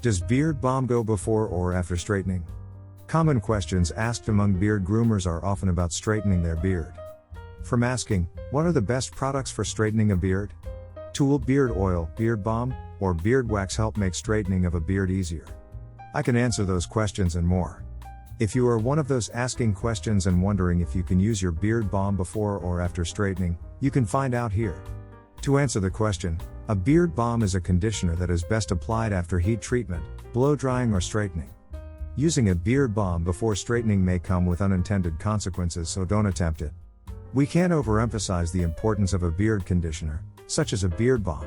Does beard balm go before or after straightening? Common questions asked among beard groomers are often about straightening their beard. From asking, what are the best products for straightening a beard? Will beard oil, beard balm, or beard wax help make straightening of a beard easier? I can answer those questions and more. If you are one of those asking questions and wondering if you can use your beard balm before or after straightening, you can find out here. To answer the question, a beard balm is a conditioner that is best applied after heat treatment, blow drying or straightening. Using a beard balm before straightening may come with unintended consequences, so don't attempt it. We can't overemphasize the importance of a beard conditioner, such as a beard balm.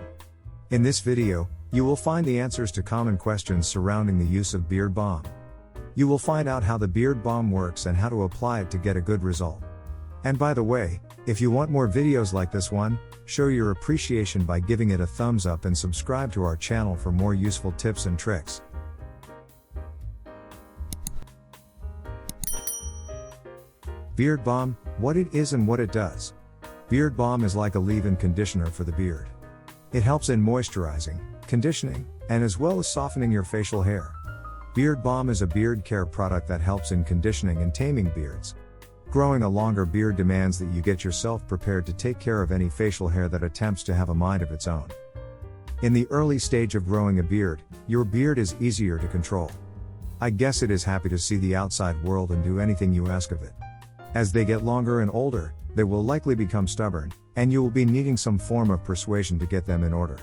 In this video, you will find the answers to common questions surrounding the use of beard balm. You will find out how the beard balm works and how to apply it to get a good result. And by the way, if you want more videos like this one, show your appreciation by giving it a thumbs up and subscribe to our channel for more useful tips and tricks. Beard balm, what it is and what it does. Beard balm is like a leave-in conditioner for the beard. It helps in moisturizing, conditioning, and as well as softening your facial hair. Beard balm is a beard care product that helps in conditioning and taming beards. Growing a longer beard demands that you get yourself prepared to take care of any facial hair that attempts to have a mind of its own. In the early stage of growing a beard, your beard is easier to control. I guess it is happy to see the outside world and do anything you ask of it. As they get longer and older, they will likely become stubborn, and you will be needing some form of persuasion to get them in order.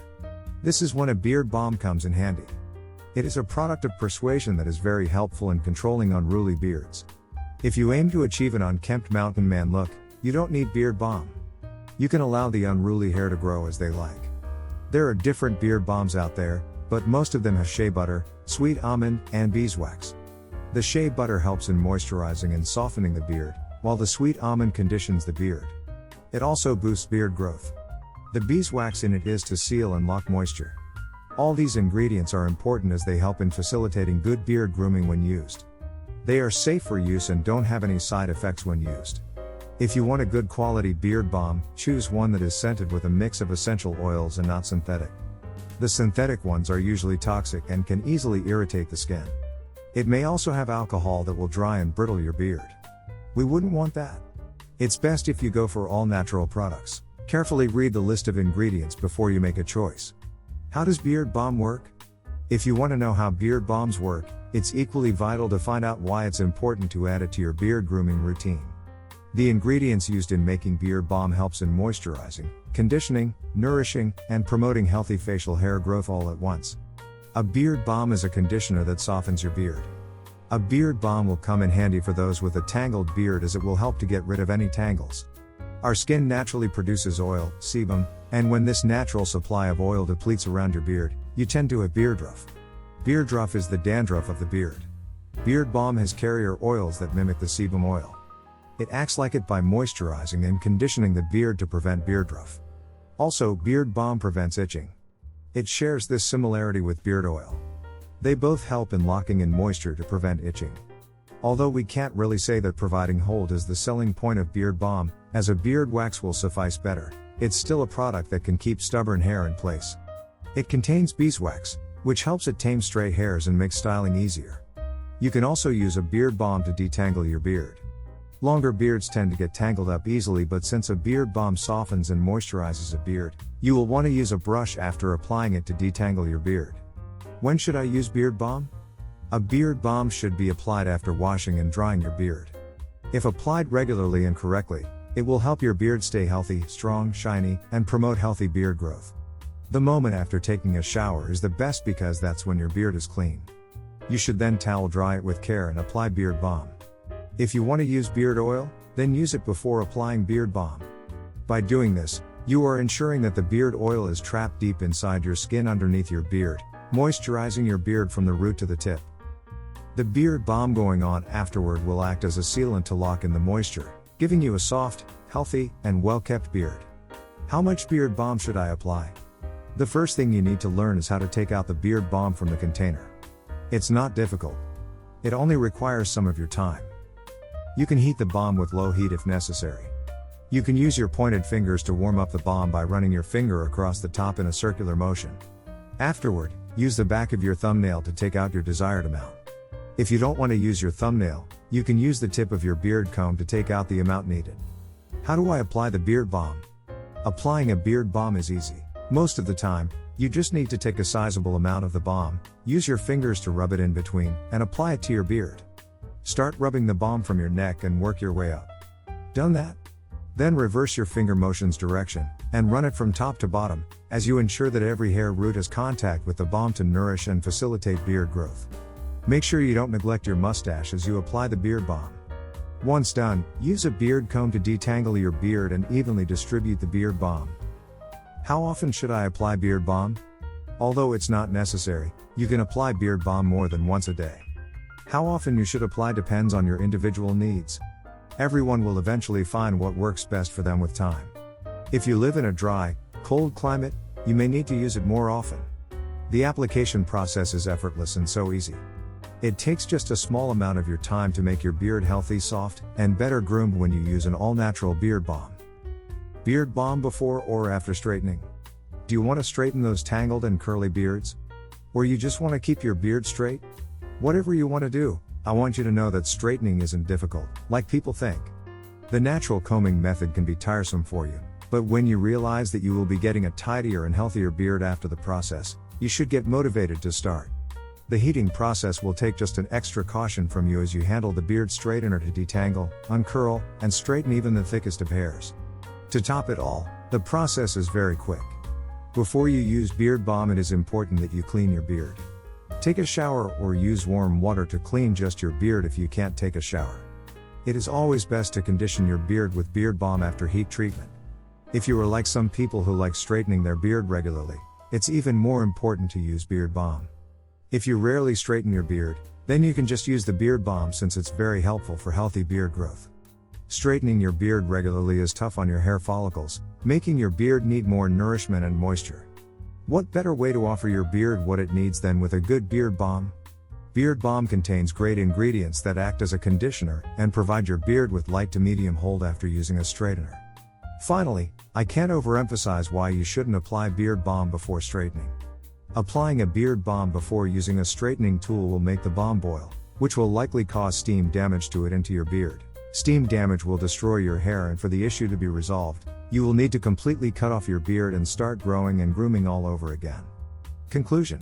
This is when a beard balm comes in handy. It is a product of persuasion that is very helpful in controlling unruly beards. If you aim to achieve an unkempt mountain man look, you don't need beard balm. You can allow the unruly hair to grow as they like. There are different beard balms out there, but most of them have shea butter, sweet almond, and beeswax. The shea butter helps in moisturizing and softening the beard, while the sweet almond conditions the beard. It also boosts beard growth. The beeswax in it is to seal and lock moisture. All these ingredients are important as they help in facilitating good beard grooming when used. They are safe for use and don't have any side effects when used. If you want a good quality beard balm, choose one that is scented with a mix of essential oils and not synthetic. The synthetic ones are usually toxic and can easily irritate the skin. It may also have alcohol that will dry and brittle your beard. We wouldn't want that. It's best if you go for all natural products. Carefully read the list of ingredients before you make a choice. How does beard balm work? If you want to know how beard balms work, it's equally vital to find out why it's important to add it to your beard grooming routine. The ingredients used in making beard balm helps in moisturizing, conditioning, nourishing, and promoting healthy facial hair growth all at once. A beard balm is a conditioner that softens your beard. A beard balm will come in handy for those with a tangled beard as it will help to get rid of any tangles. Our skin naturally produces oil, sebum, and when this natural supply of oil depletes around your beard, you tend to have beardruff. Beardruff is the dandruff of the beard. Beard balm has carrier oils that mimic the sebum oil. It acts like it by moisturizing and conditioning the beard to prevent beardruff. Also, beard balm prevents itching. It shares this similarity with beard oil. They both help in locking in moisture to prevent itching. Although we can't really say that providing hold is the selling point of beard balm, as a beard wax will suffice better, it's still a product that can keep stubborn hair in place. It contains beeswax, which helps it tame stray hairs and makes styling easier. You can also use a beard balm to detangle your beard. Longer beards tend to get tangled up easily, but since a beard balm softens and moisturizes a beard, you will want to use a brush after applying it to detangle your beard. When should I use beard balm? A beard balm should be applied after washing and drying your beard. If applied regularly and correctly, it will help your beard stay healthy, strong, shiny, and promote healthy beard growth. The moment after taking a shower is the best because that's when your beard is clean. You should then towel dry it with care and apply beard balm. If you want to use beard oil, then use it before applying beard balm. By doing this, you are ensuring that the beard oil is trapped deep inside your skin underneath your beard, moisturizing your beard from the root to the tip. The beard balm going on afterward will act as a sealant to lock in the moisture, giving you a soft, healthy, and well-kept beard. How much beard balm should I apply? The first thing you need to learn is how to take out the beard balm from the container. It's not difficult. It only requires some of your time. You can heat the balm with low heat if necessary. You can use your pointed fingers to warm up the balm by running your finger across the top in a circular motion. Afterward, use the back of your thumbnail to take out your desired amount. If you don't want to use your thumbnail, you can use the tip of your beard comb to take out the amount needed. How do I apply the beard balm? Applying a beard balm is easy. Most of the time, you just need to take a sizable amount of the balm, use your fingers to rub it in between, and apply it to your beard. Start rubbing the balm from your neck and work your way up. Done that? Then reverse your finger motion's direction, and run it from top to bottom, as you ensure that every hair root has contact with the balm to nourish and facilitate beard growth. Make sure you don't neglect your mustache as you apply the beard balm. Once done, use a beard comb to detangle your beard and evenly distribute the beard balm. How often should I apply beard balm? Although it's not necessary, you can apply beard balm more than once a day. How often you should apply depends on your individual needs. Everyone will eventually find what works best for them with time. If you live in a dry, cold climate, you may need to use it more often. The application process is effortless and so easy. It takes just a small amount of your time to make your beard healthy, soft, and better groomed when you use an all-natural beard balm. Beard balm before or after straightening? Do you want to straighten those tangled and curly beards? Or you just want to keep your beard straight? Whatever you want to do, I want you to know that straightening isn't difficult, like people think. The natural combing method can be tiresome for you, but when you realize that you will be getting a tidier and healthier beard after the process, you should get motivated to start. The heating process will take just an extra caution from you as you handle the beard straightener to detangle, uncurl, and straighten even the thickest of hairs. To top it all, the process is very quick. Before you use beard balm, it is important that you clean your beard. Take a shower or use warm water to clean just your beard if you can't take a shower. It is always best to condition your beard with beard balm after heat treatment. If you are like some people who like straightening their beard regularly, it's even more important to use beard balm. If you rarely straighten your beard, then you can just use the beard balm since it's very helpful for healthy beard growth. Straightening your beard regularly is tough on your hair follicles, making your beard need more nourishment and moisture. What better way to offer your beard what it needs than with a good beard balm? Beard balm contains great ingredients that act as a conditioner and provide your beard with light to medium hold after using a straightener. Finally, I can't overemphasize why you shouldn't apply beard balm before straightening. Applying a beard balm before using a straightening tool will make the balm boil, which will likely cause steam damage to it into your beard. Steam damage will destroy your hair, and for the issue to be resolved, you will need to completely cut off your beard and start growing and grooming all over again. Conclusion: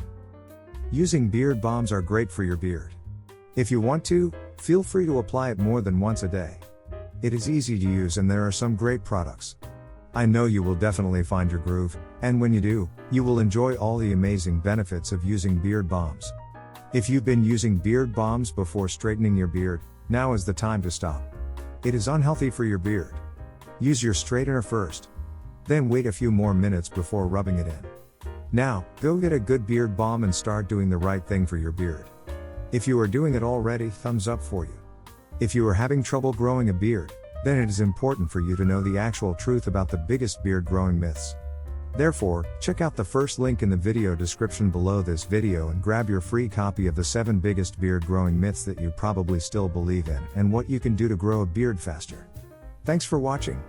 using beard balms are great for your beard. If you want to, feel free to apply it more than once a day. It is easy to use and there are some great products. I know you will definitely find your groove, and when you do, you will enjoy all the amazing benefits of using beard balms. If you've been using beard balms before straightening your beard, now is the time to stop. It is unhealthy for your beard. Use your straightener first. Then wait a few more minutes before rubbing it in. Now, go get a good beard balm and start doing the right thing for your beard. If you are doing it already, thumbs up for you. If you are having trouble growing a beard, then it is important for you to know the actual truth about the biggest beard growing myths. Therefore, check out the first link in the video description below this video and grab your free copy of the 7 biggest beard growing myths that you probably still believe in and what you can do to grow a beard faster. Thanks for watching.